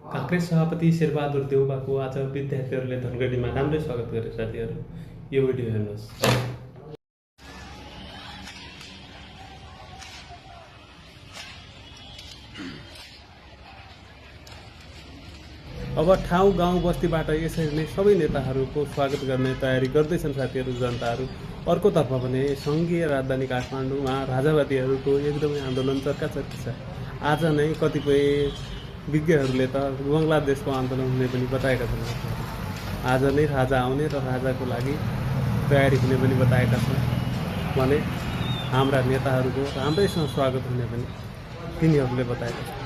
काङ्ग्रेस सभापति शेरबहादुर देउबाको आज विद्यार्थीहरूले धनगढीमा राम्रै स्वागत गरे। साथीहरू, यो भिडियो हेर्नुहोस्। अब ठाउँ गाउँ बस्तीबाट यसरी नै सबै नेताहरूको स्वागत गर्ने तयारी गर्दैछन् साथीहरू, जनताहरू। अर्कोतर्फ भने सङ्घीय राजधानी काठमाडौँमा राजावादीहरूको एकदमै आन्दोलन चर्काचर्की छ। आज नै कतिपय विज्ञहरूले त बङ्गलादेशको आन्दोलन हुने पनि बताएका छन्। आज नै राजा आउने र राजाको लागि तयारी हुने पनि बताएका छन् भने हाम्रा नेताहरूको राम्रैसँग स्वागत हुने पनि तिनीहरूले बताएका छन्।